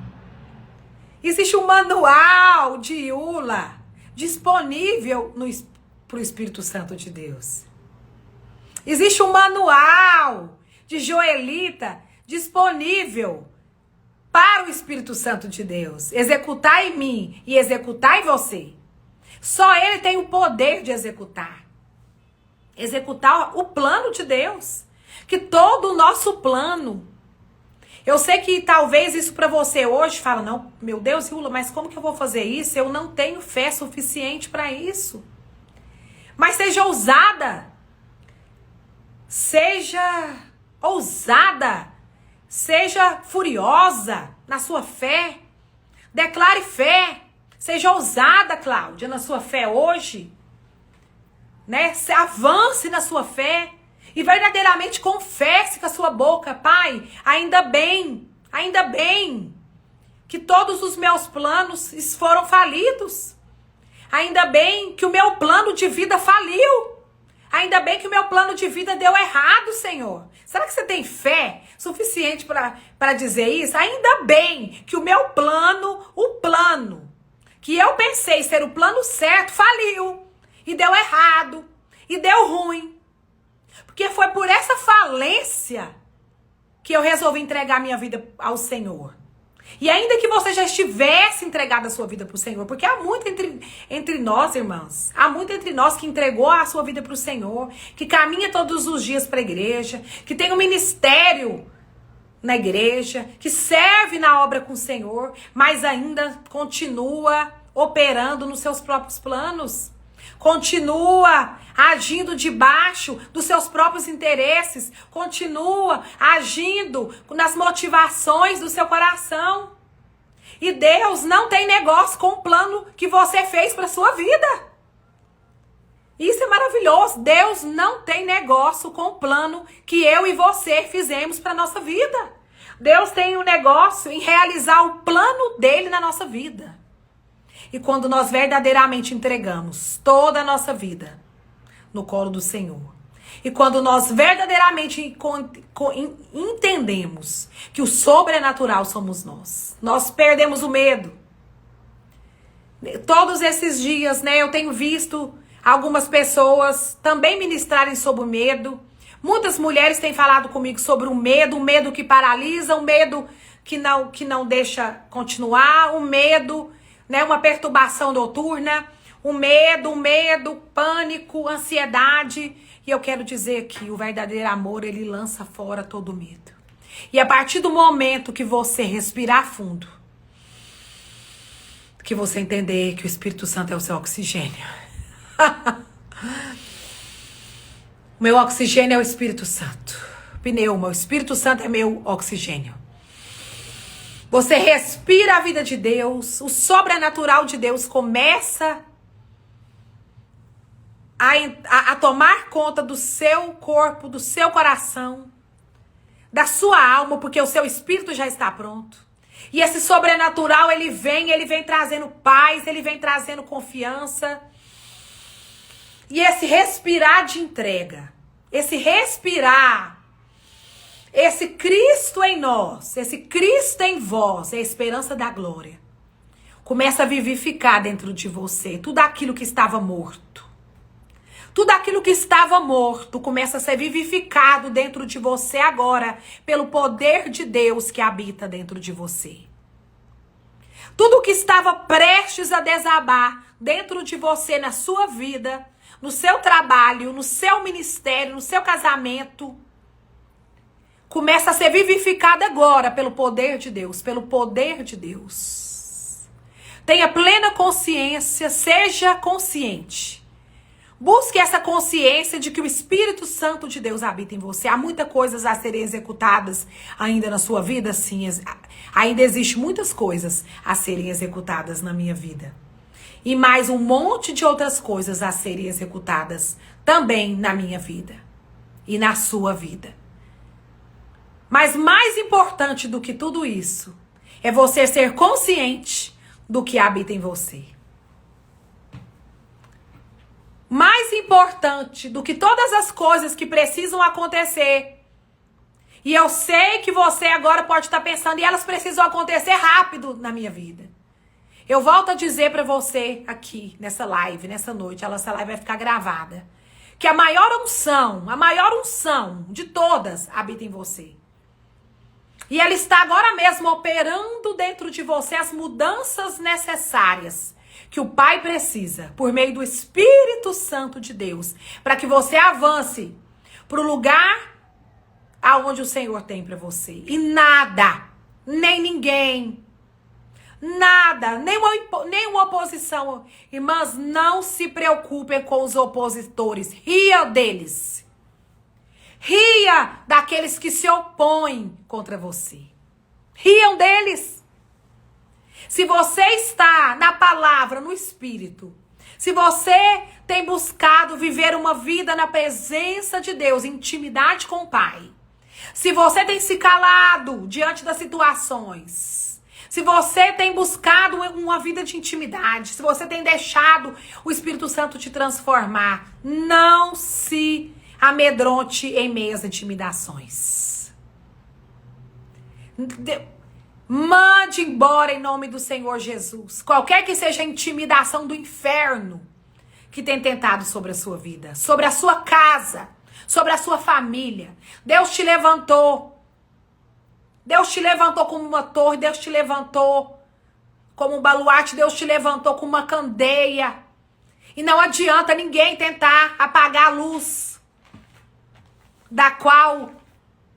Existe um manual de Iula disponível para o Espírito Santo de Deus. Existe um manual de Joelita disponível para o Espírito Santo de Deus, executar em mim e executar em você. Só ele tem o poder de executar o plano de Deus, que todo o nosso plano. Eu sei que talvez isso para você hoje fala, não, meu Deus, Iula, mas como que eu vou fazer isso? Eu não tenho fé suficiente para isso. Mas seja ousada. Seja ousada. Seja furiosa na sua fé. Declare fé. Seja ousada, Cláudia, na sua fé hoje. Né? Avance na sua fé. E verdadeiramente confesse com a sua boca, Pai, ainda bem que todos os meus planos foram falidos. Ainda bem que o meu plano de vida faliu. Ainda bem que o meu plano de vida deu errado, Senhor. Será que você tem fé suficiente para dizer isso? Ainda bem que o meu plano, o plano que eu pensei ser o plano certo, faliu. E deu errado. E deu ruim. Porque foi por essa falência que eu resolvi entregar minha vida ao Senhor. E ainda que você já estivesse entregado a sua vida para o Senhor, porque há muito entre nós, irmãs, há muito entre nós que entregou a sua vida para o Senhor, que caminha todos os dias para a igreja, que tem um ministério na igreja, que serve na obra com o Senhor, mas ainda continua operando nos seus próprios planos. Continua agindo debaixo dos seus próprios interesses. Continua agindo nas motivações do seu coração. E Deus não tem negócio com o plano que você fez para sua vida. Isso é maravilhoso. Deus não tem negócio com o plano que eu e você fizemos para nossa vida. Deus tem um negócio em realizar o plano dele na nossa vida. E quando nós verdadeiramente entregamos toda a nossa vida no colo do Senhor, e quando nós verdadeiramente entendemos que o sobrenatural somos nós perdemos o medo. Todos esses dias, né, eu tenho visto algumas pessoas também ministrarem sobre o medo. Muitas mulheres têm falado comigo sobre o medo que paralisa, o medo que não deixa continuar, o medo, né, uma perturbação noturna, o medo, pânico, ansiedade. E eu quero dizer que o verdadeiro amor, ele lança fora todo medo. E a partir do momento que você respirar fundo, que você entender que o Espírito Santo é o seu oxigênio. O meu oxigênio é o Espírito Santo. Pneuma, o Espírito Santo é meu oxigênio. Você respira a vida de Deus, o sobrenatural de Deus começa a tomar conta do seu corpo, do seu coração, da sua alma, porque o seu espírito já está pronto. E esse sobrenatural, ele vem trazendo paz, ele vem trazendo confiança. E esse respirar de entrega, esse respirar, esse Cristo em nós, esse Cristo em vós, é a esperança da glória. Começa a vivificar dentro de você tudo aquilo que estava morto. Tudo aquilo que estava morto começa a ser vivificado dentro de você agora, pelo poder de Deus que habita dentro de você. Tudo que estava prestes a desabar dentro de você, na sua vida, no seu trabalho, no seu ministério, no seu casamento, começa a ser vivificado agora pelo poder de Deus, pelo poder de Deus. Tenha plena consciência, seja consciente. Busque essa consciência de que o Espírito Santo de Deus habita em você. Há muitas coisas a serem executadas ainda na sua vida? Sim, ainda existe muitas coisas a serem executadas na minha vida. E mais um monte de outras coisas a serem executadas também na minha vida e na sua vida. Mas mais importante do que tudo isso é você ser consciente do que habita em você. Mais importante do que todas as coisas que precisam acontecer. E eu sei que você agora pode estar pensando, e elas precisam acontecer rápido na minha vida. Eu volto a dizer para você aqui, nessa live, nessa noite, essa live vai ficar gravada, que a maior unção de todas habita em você. E ela está agora mesmo operando dentro de você as mudanças necessárias que o Pai precisa, por meio do Espírito Santo de Deus, para que você avance para o lugar aonde o Senhor tem para você. E nada, nem ninguém, nada, nenhuma oposição. Irmãs, não se preocupem com os opositores. Ria deles. Ria daqueles que se opõem contra você. Riam deles. Se você está na palavra, no Espírito, se você tem buscado viver uma vida na presença de Deus, intimidade com o Pai, se você tem se calado diante das situações, Se você tem buscado uma vida de intimidade, se você tem deixado o Espírito Santo te transformar, não se amedronte em meio às intimidações. Mande embora em nome do Senhor Jesus qualquer que seja a intimidação do inferno que tem tentado sobre a sua vida, sobre a sua casa, sobre a sua família. Deus te levantou. Deus te levantou como uma torre, Deus te levantou como um baluarte, Deus te levantou como uma candeia. E não adianta ninguém tentar apagar a luz da qual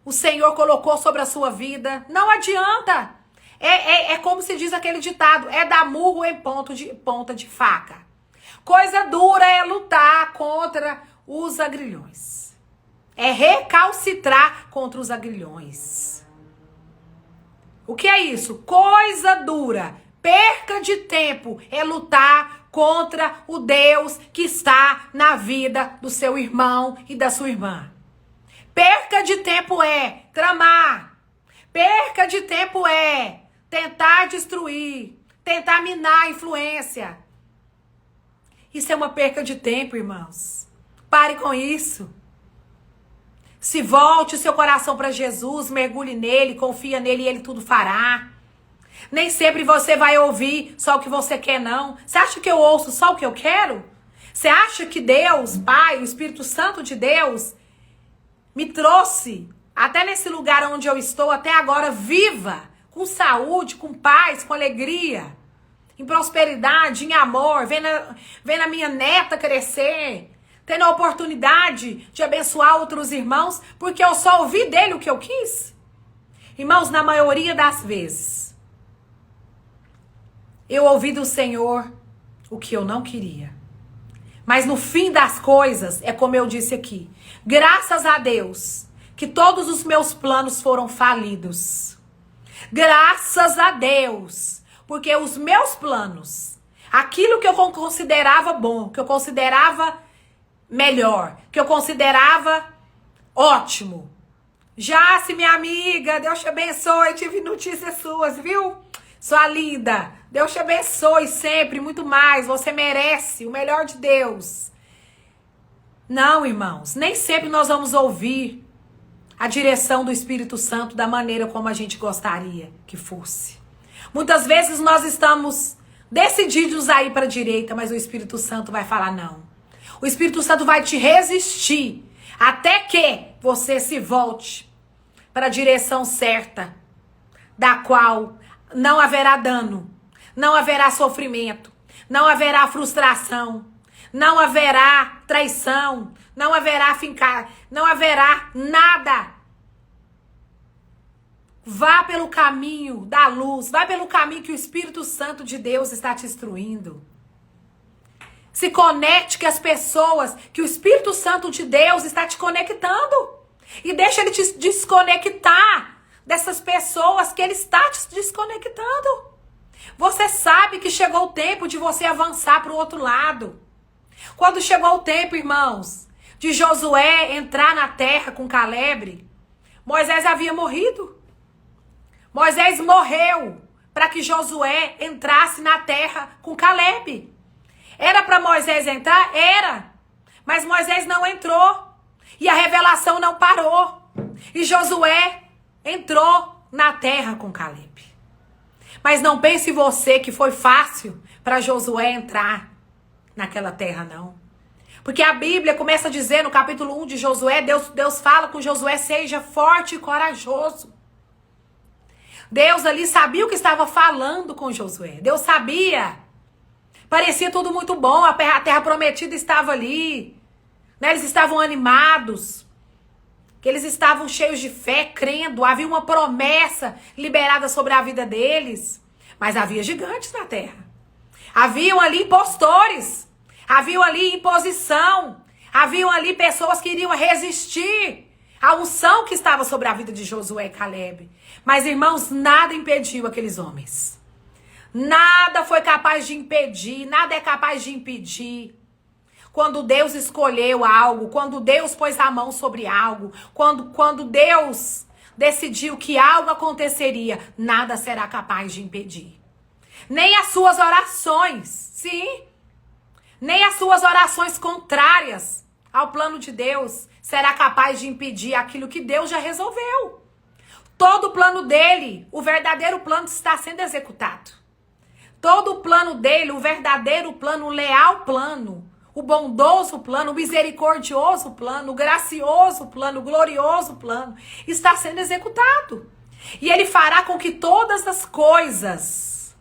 o Senhor colocou sobre a sua vida. Não adianta. É como se diz aquele ditado, é dar murro em ponta de faca. Coisa dura é lutar contra os agrilhões. É recalcitrar contra os agrilhões. O que é isso? Coisa dura. Perca de tempo é lutar contra o Deus que está na vida do seu irmão e da sua irmã. Perca de tempo é tramar. Perca de tempo é tentar destruir, tentar minar a influência. Isso é uma perca de tempo, irmãos. Pare com isso. Se volte o seu coração para Jesus, mergulhe nele, confia nele e ele tudo fará. Nem sempre você vai ouvir só o que você quer, não. Você acha que eu ouço só o que eu quero? Você acha que Deus, Pai, o Espírito Santo de Deus, me trouxe até nesse lugar onde eu estou, até agora, viva, com saúde, com paz, com alegria, em prosperidade, em amor, vendo a minha neta crescer, tendo a oportunidade de abençoar outros irmãos, porque eu só ouvi dele o que eu quis? Irmãos, na maioria das vezes, eu ouvi do Senhor o que eu não queria. Mas no fim das coisas, é como eu disse aqui, graças a Deus, que todos os meus planos foram falidos. Graças a Deus, porque os meus planos, aquilo que eu considerava bom, que eu considerava melhor, que eu considerava ótimo. Jace, minha amiga, Deus te abençoe, tive notícias suas, viu? Sua linda, Deus te abençoe sempre, muito mais, você merece o melhor de Deus. Não, irmãos, nem sempre nós vamos ouvir a direção do Espírito Santo da maneira como a gente gostaria que fosse. Muitas vezes nós estamos decididos a ir para a direita, mas o Espírito Santo vai falar não. O Espírito Santo vai te resistir até que você se volte para a direção certa, da qual não haverá dano, não haverá sofrimento, não haverá frustração, não haverá traição, não haverá não haverá nada. Vá pelo caminho da luz, vá pelo caminho que o Espírito Santo de Deus está te instruindo. Se conecte com as pessoas que o Espírito Santo de Deus está te conectando. E deixa ele te desconectar dessas pessoas que ele está te desconectando. Você sabe que chegou o tempo de você avançar para o outro lado. Quando chegou o tempo, irmãos, de Josué entrar na terra com Caleb, Moisés havia morrido. Moisés morreu para que Josué entrasse na terra com Caleb. Era para Moisés entrar? Era. Mas Moisés não entrou. E a revelação não parou. E Josué entrou na terra com Caleb. Mas não pense você que foi fácil para Josué entrar naquela terra, não. Porque a Bíblia começa a dizer no capítulo 1 de Josué, Deus fala com Josué, seja forte e corajoso. Deus ali sabia o que estava falando com Josué. Deus sabia. Parecia tudo muito bom, a terra prometida estava ali. Né? Eles estavam animados. Que eles estavam cheios de fé, crendo. Havia uma promessa liberada sobre a vida deles. Mas havia gigantes na terra. Haviam ali impostores. Haviam ali imposição. Haviam ali pessoas que iriam resistir à unção que estava sobre a vida de Josué e Caleb. Mas, irmãos, nada impediu aqueles homens. Nada foi capaz de impedir, nada é capaz de impedir. Quando Deus escolheu algo, quando Deus pôs a mão sobre algo, quando Deus decidiu que algo aconteceria, nada será capaz de impedir. Nem as suas orações, sim, nem as suas orações contrárias ao plano de Deus será capaz de impedir aquilo que Deus já resolveu. Todo o plano dele, o verdadeiro plano está sendo executado. Todo o plano dele, o verdadeiro plano, o leal plano, o bondoso plano, o misericordioso plano, o gracioso plano, o glorioso plano, está sendo executado. E ele fará com que todas as coisas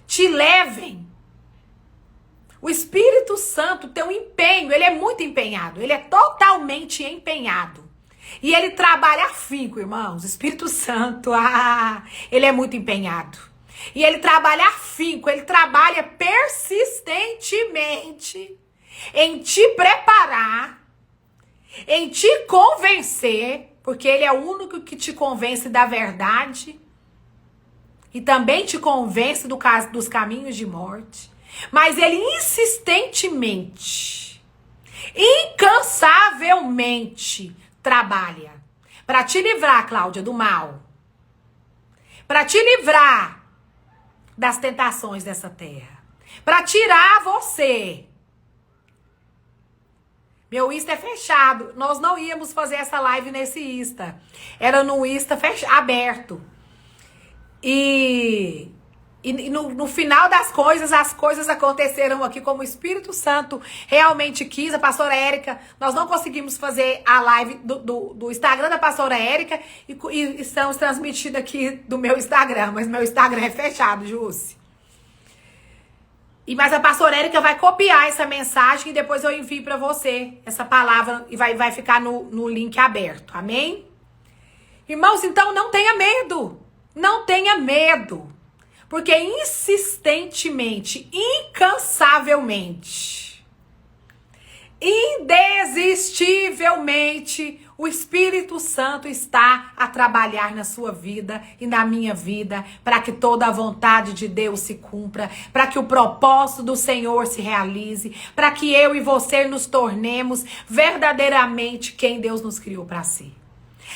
te levem. O Espírito Santo tem um empenho, ele é muito empenhado, ele é totalmente empenhado. E ele trabalha afinco, irmãos. O Espírito Santo, ele é muito empenhado. E ele trabalha afinco, ele trabalha persistentemente em te preparar, em te convencer, porque ele é o único que te convence da verdade e também te convence dos caminhos de morte. Mas ele insistentemente, incansavelmente trabalha para te livrar, Cláudia, do mal, para te livrar das tentações dessa terra, para tirar você. Meu Insta é fechado. Nós não íamos fazer essa live nesse Insta. Era no Insta aberto. E no final das coisas, as coisas aconteceram aqui como o Espírito Santo realmente quis. A pastora Érica, nós não conseguimos fazer a live do Instagram da pastora Érica e estamos transmitindo aqui do meu Instagram, mas meu Instagram é fechado, Jússi. Mas a pastora Érica vai copiar essa mensagem e depois eu envio para você essa palavra e vai ficar no link aberto, amém? Irmãos, então não tenha medo, não tenha medo. Porque insistentemente, incansavelmente, indesistivelmente, o Espírito Santo está a trabalhar na sua vida e na minha vida, para que toda a vontade de Deus se cumpra, para que o propósito do Senhor se realize, para que eu e você nos tornemos verdadeiramente quem Deus nos criou para ser.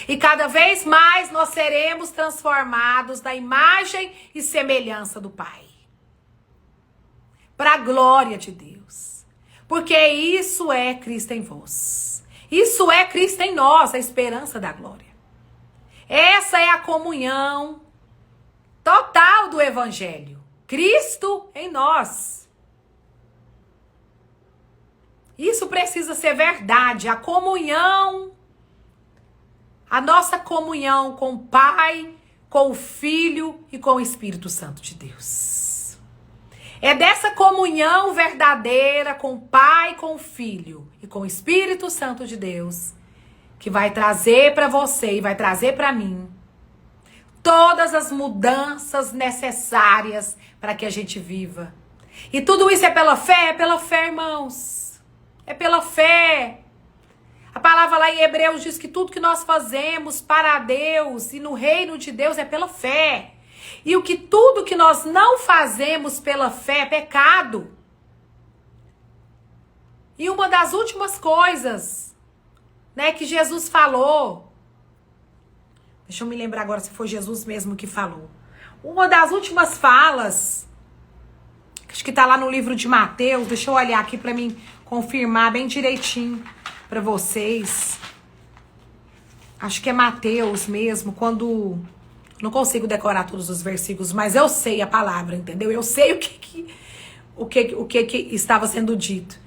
E cada vez mais nós seremos transformados na imagem e semelhança do Pai. Para a glória de Deus. Porque isso é Cristo em vós. Isso é Cristo em nós, a esperança da glória. Essa é a comunhão total do Evangelho. Cristo em nós. Isso precisa ser verdade. A comunhão, a nossa comunhão com o Pai, com o Filho e com o Espírito Santo de Deus. É dessa comunhão verdadeira com o Pai, com o Filho e com o Espírito Santo de Deus que vai trazer para você e vai trazer para mim todas as mudanças necessárias para que a gente viva. E tudo isso é pela fé, irmãos. É pela fé. A palavra lá em Hebreus diz que tudo que nós fazemos para Deus e no reino de Deus é pela fé. E tudo que nós não fazemos pela fé é pecado. E uma das últimas coisas, né, que Jesus falou, deixa eu me lembrar agora se foi Jesus mesmo que falou. Uma das últimas falas, acho que tá lá no livro de Mateus, deixa eu olhar aqui para mim confirmar bem direitinho para vocês. Acho que é Mateus mesmo, quando não consigo decorar todos os versículos, mas eu sei a palavra, entendeu? Eu sei o que estava sendo dito.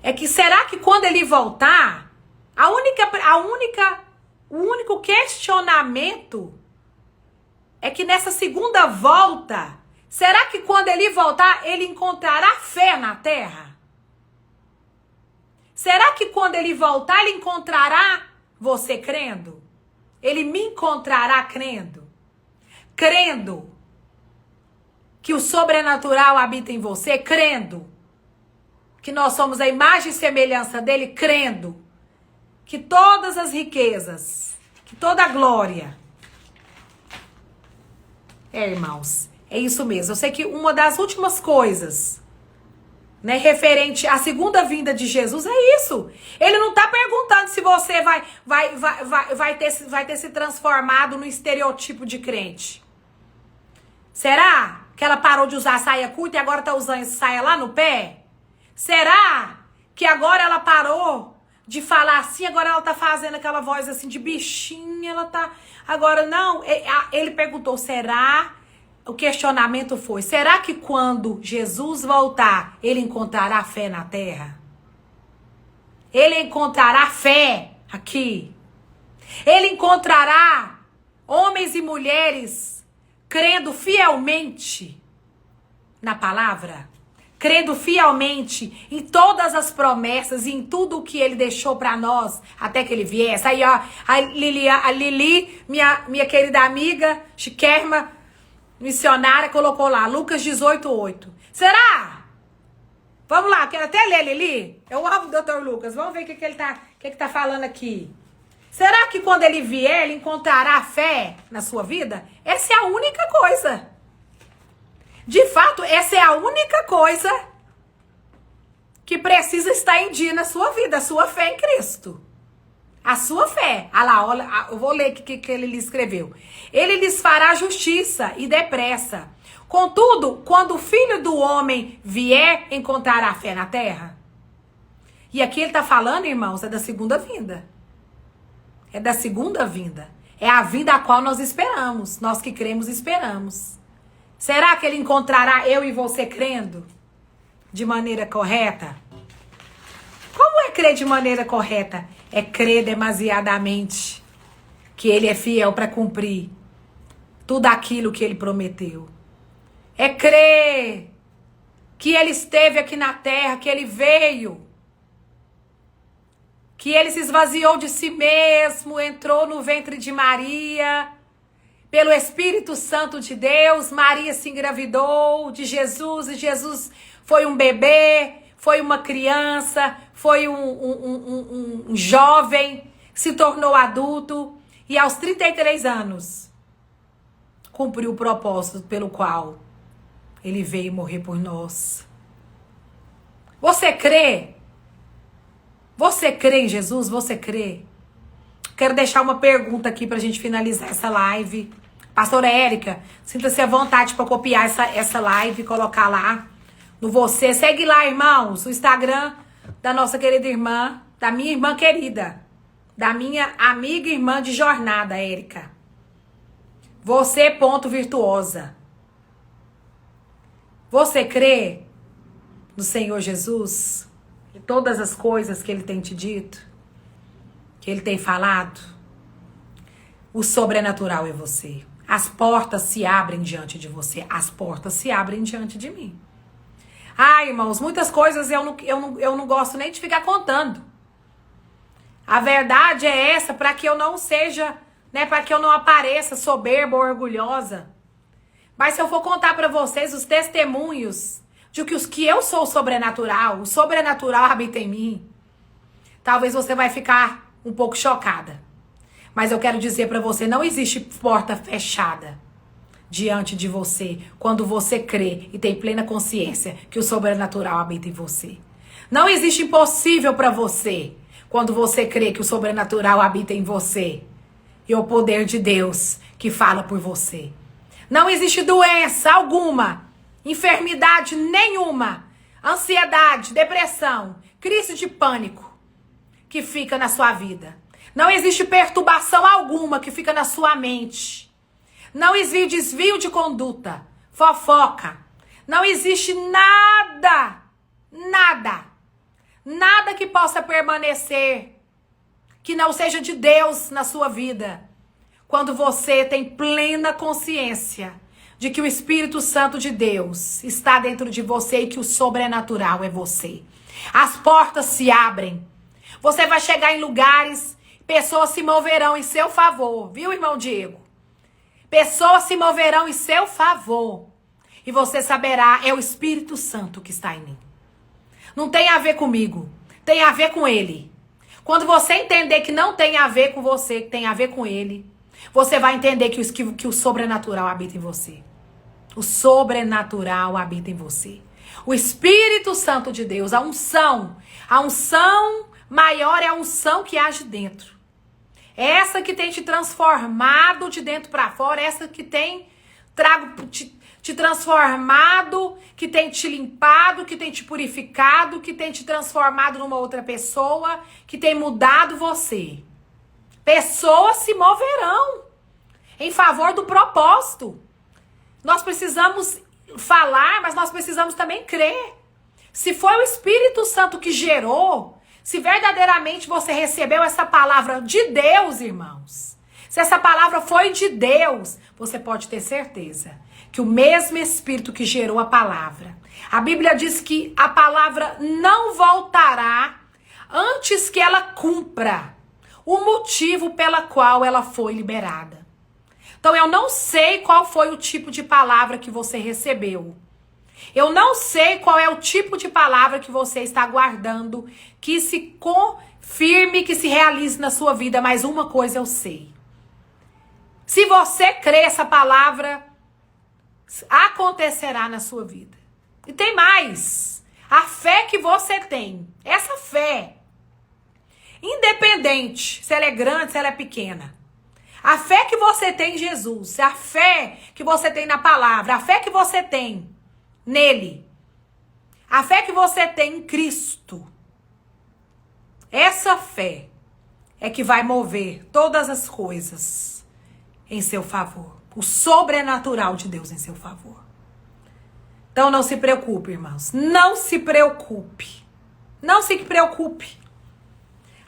É que será que quando ele voltar, o único questionamento é que nessa segunda volta, será que quando ele voltar, ele encontrará fé na terra? Será que quando ele voltar, ele encontrará você crendo? Ele me encontrará crendo? Crendo que o sobrenatural habita em você? Crendo que nós somos a imagem e semelhança dele? Crendo que todas as riquezas, que toda a glória... irmãos, é isso mesmo. Eu sei que uma das últimas coisas, né, referente à segunda vinda de Jesus é isso. Ele não está perguntando você vai ter se transformado no estereotipo de crente? Será que ela parou de usar saia curta e agora tá usando saia lá no pé? Será que agora ela parou de falar assim, agora ela tá fazendo aquela voz assim de bichinha, ela tá... Agora não, ele perguntou, será... O questionamento foi, será que quando Jesus voltar, ele encontrará fé na terra? Ele encontrará fé aqui? Ele encontrará homens e mulheres crendo fielmente na palavra? Crendo fielmente em todas as promessas e em tudo o que ele deixou para nós até que ele viesse. Aí, ó, a Lili, minha querida amiga, chiquérrima, missionária, colocou lá, Lucas 18:8. Será? Vamos lá, quero até ler, Lili. Eu amo o Dr. Lucas. Vamos ver o que ele tá falando aqui. Será que quando ele vier, ele encontrará fé na sua vida? Essa é a única coisa. De fato, essa é a única coisa que precisa estar em dia na sua vida, a sua fé em Cristo. A sua fé. Ah lá, olha, eu vou ler o que ele escreveu. Ele lhes fará justiça e depressa. Contudo, quando o Filho do Homem vier, encontrará fé na terra? E aqui ele está falando, irmãos, é da segunda vinda. É da segunda vinda. É a vinda a qual nós esperamos. Nós que cremos, esperamos. Será que ele encontrará eu e você crendo de maneira correta? Como é crer de maneira correta? É crer demasiadamente que ele é fiel para cumprir tudo aquilo que ele prometeu. É crer que ele esteve aqui na terra, que ele veio, que ele se esvaziou de si mesmo, entrou no ventre de Maria, pelo Espírito Santo de Deus, Maria se engravidou de Jesus, e Jesus foi um bebê, foi uma criança, foi um jovem, se tornou adulto e aos 33 anos cumpriu o propósito pelo qual ele veio morrer por nós. Você crê? Você crê em Jesus? Você crê? Quero deixar uma pergunta aqui pra gente finalizar essa live. Pastora Érica, sinta-se à vontade para copiar essa live e colocar lá no você. Segue lá, irmãos, o Instagram da nossa querida irmã, da minha irmã querida, da minha amiga e irmã de jornada, Érica. Você.virtuosa. Você crê no Senhor Jesus? Em todas as coisas que ele tem te dito? Que ele tem falado? O sobrenatural é você. As portas se abrem diante de você. As portas se abrem diante de mim. Ah, irmãos, muitas coisas eu não gosto nem de ficar contando. A verdade é essa, para que eu não seja, né, para que eu não apareça soberba ou orgulhosa. Mas se eu for contar para vocês os testemunhos de que eu sou o sobrenatural habita em mim, talvez você vai ficar um pouco chocada. Mas eu quero dizer para você, não existe porta fechada diante de você quando você crê e tem plena consciência que o sobrenatural habita em você. Não existe impossível para você quando você crê que o sobrenatural habita em você e o poder de Deus que fala por você. Não existe doença alguma, enfermidade nenhuma, ansiedade, depressão, crise de pânico que fica na sua vida. Não existe perturbação alguma que fica na sua mente. Não existe desvio de conduta, fofoca. Não existe nada que possa permanecer que não seja de Deus na sua vida. Quando você tem plena consciência de que o Espírito Santo de Deus está dentro de você e que o sobrenatural é você. As portas se abrem. Você vai chegar em lugares, pessoas se moverão em seu favor, viu, irmão Diego? Pessoas se moverão em seu favor. E você saberá, é o Espírito Santo que está em mim. Não tem a ver comigo, tem a ver com ele. Quando você entender que não tem a ver com você, que tem a ver com ele, você vai entender que o sobrenatural habita em você. O sobrenatural habita em você. O Espírito Santo de Deus, a unção maior é a unção que age dentro. Essa que tem te transformado de dentro para fora, essa que tem te transformado, que tem te limpado, que tem te purificado, que tem te transformado numa outra pessoa, que tem mudado você. Pessoas se moverão em favor do propósito. Nós precisamos falar, mas nós precisamos também crer. Se foi o Espírito Santo que gerou, se verdadeiramente você recebeu essa palavra de Deus, irmãos, se essa palavra foi de Deus, você pode ter certeza que o mesmo Espírito que gerou a palavra, a Bíblia diz que a palavra não voltará antes que ela cumpra o motivo pela qual ela foi liberada. Então eu não sei qual foi o tipo de palavra que você recebeu. Eu não sei qual é o tipo de palavra que você está guardando, que se confirme, que se realize na sua vida, mas uma coisa eu sei. Se você crê, essa palavra acontecerá na sua vida. E tem mais. A fé que você tem, essa fé, independente se ela é grande, se ela é pequena, a fé que você tem em Jesus, a fé que você tem na palavra, a fé que você tem nele, a fé que você tem em Cristo, essa fé é que vai mover todas as coisas em seu favor. O sobrenatural de Deus em seu favor. Então não se preocupe, irmãos. Não se preocupe. Não se preocupe.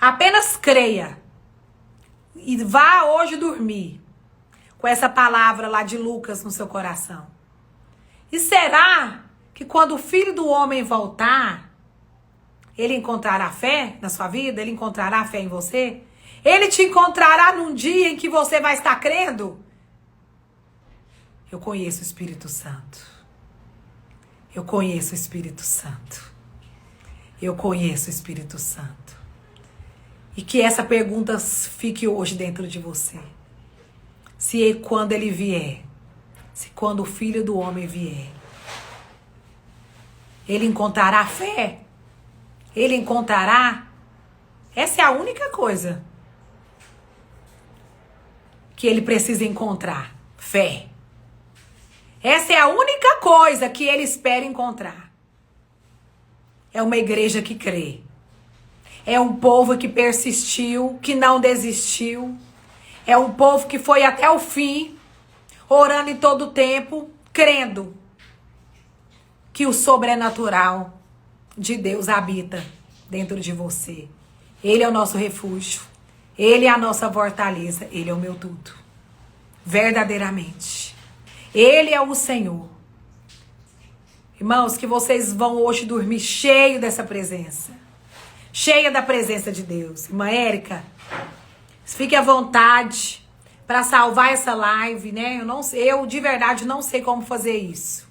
Apenas creia. E vá hoje dormir com essa palavra lá de Lucas no seu coração. E será que quando o Filho do Homem voltar, ele encontrará fé na sua vida? Ele encontrará fé em você? Ele te encontrará num dia em que você vai estar crendo? Eu conheço o Espírito Santo. Eu conheço o Espírito Santo. Eu conheço o Espírito Santo. E que essa pergunta fique hoje dentro de você. Se quando ele vier, se quando o Filho do Homem vier, ele encontrará fé? Ele encontrará? Essa é a única coisa que ele precisa encontrar. Fé. Essa é a única coisa que ele espera encontrar. É uma igreja que crê. É um povo que persistiu, que não desistiu. É um povo que foi até o fim, orando em todo o tempo, crendo que o sobrenatural de Deus habita dentro de você. Ele é o nosso refúgio. Ele é a nossa fortaleza. Ele é o meu tudo. Verdadeiramente. Ele é o Senhor. Irmãos, que vocês vão hoje dormir cheio dessa presença. Cheia da presença de Deus. Irmã Érica, fique à vontade para salvar essa live, né? Eu de verdade não sei como fazer isso.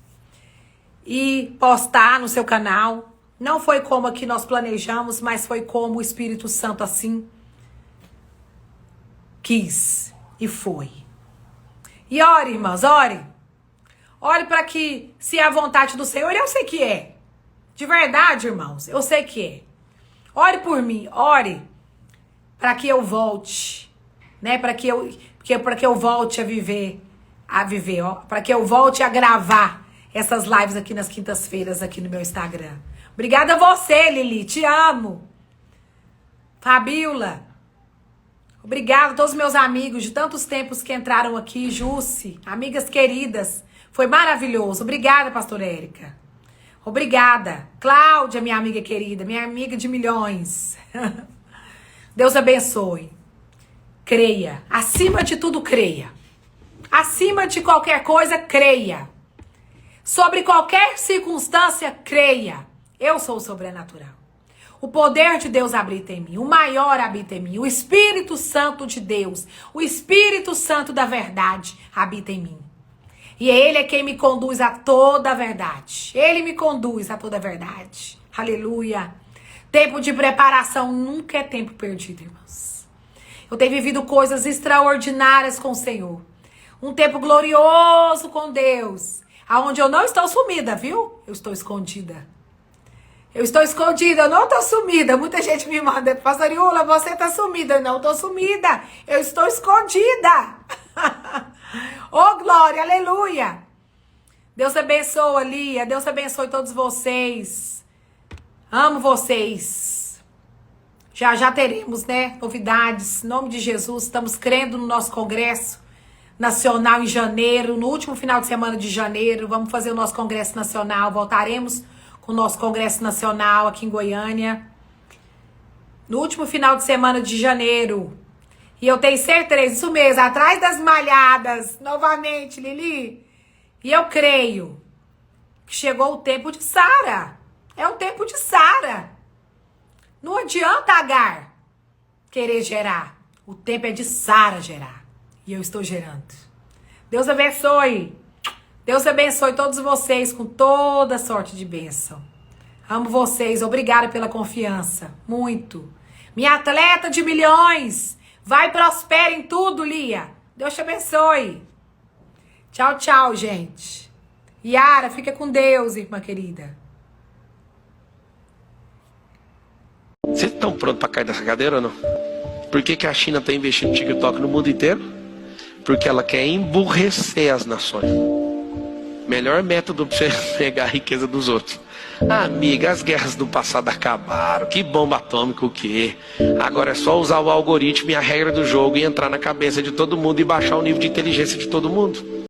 E postar no seu canal. Não foi como aqui nós planejamos, mas foi como o Espírito Santo assim quis e foi. E ore, irmãos, ore. Ore para que, se é a vontade do Senhor, eu sei que é. De verdade, irmãos, eu sei que é. Ore por mim, ore para que eu volte, né? Para que eu volte a viver, ó, para que eu volte a gravar essas lives aqui nas quintas-feiras aqui no meu Instagram. Obrigada a você, Lili, te amo. Fabiola, obrigada a todos os meus amigos de tantos tempos que entraram aqui, Jusce, amigas queridas, foi maravilhoso. Obrigada, pastora Érica. Obrigada. Cláudia, minha amiga querida, minha amiga de milhões. Deus abençoe. Creia. Acima de tudo, creia. Acima de qualquer coisa, creia. Sobre qualquer circunstância, creia. Eu sou o sobrenatural. O poder de Deus habita em mim. O maior habita em mim. O Espírito Santo de Deus. O Espírito Santo da verdade habita em mim. E ele é quem me conduz a toda a verdade. Ele me conduz a toda a verdade. Aleluia. Tempo de preparação nunca é tempo perdido, irmãos. Eu tenho vivido coisas extraordinárias com o Senhor. Um tempo glorioso com Deus. Aonde eu não estou sumida, viu? Eu estou escondida. Eu estou escondida, eu não estou sumida. Muita gente me manda, Pastor Iula, você está sumida. Eu não estou sumida, eu estou escondida. Oh, glória, aleluia. Deus abençoe, Lia. Deus abençoe todos vocês. Amo vocês. Já já teremos, né, novidades. Em nome de Jesus, estamos crendo no nosso congresso nacional em janeiro, no último final de semana de janeiro. Vamos fazer o nosso congresso nacional. Voltaremos com o nosso congresso nacional aqui em Goiânia. No último final de semana de janeiro. E eu tenho certeza, isso mesmo, atrás das malhadas, novamente, Lili. E eu creio que chegou o tempo de Sara. É o tempo de Sara. Não adianta Agar querer gerar. O tempo é de Sara gerar. E eu estou gerando. Deus abençoe. Deus abençoe todos vocês com toda sorte de bênção. Amo vocês. Obrigada pela confiança. Muito. Minha atleta de milhões. Vai, prospera em tudo, Lia. Deus te abençoe. Tchau, tchau, gente. Yara, fica com Deus, irmã querida. Vocês estão prontos para cair dessa cadeira ou não? Por que a China está investindo no TikTok no mundo inteiro? Porque ela quer emburrecer as nações. Melhor método para você pegar a riqueza dos outros. Amiga, as guerras do passado acabaram. Que bomba atômica o quê? Agora é só usar o algoritmo e a regra do jogo e entrar na cabeça de todo mundo e baixar o nível de inteligência de todo mundo.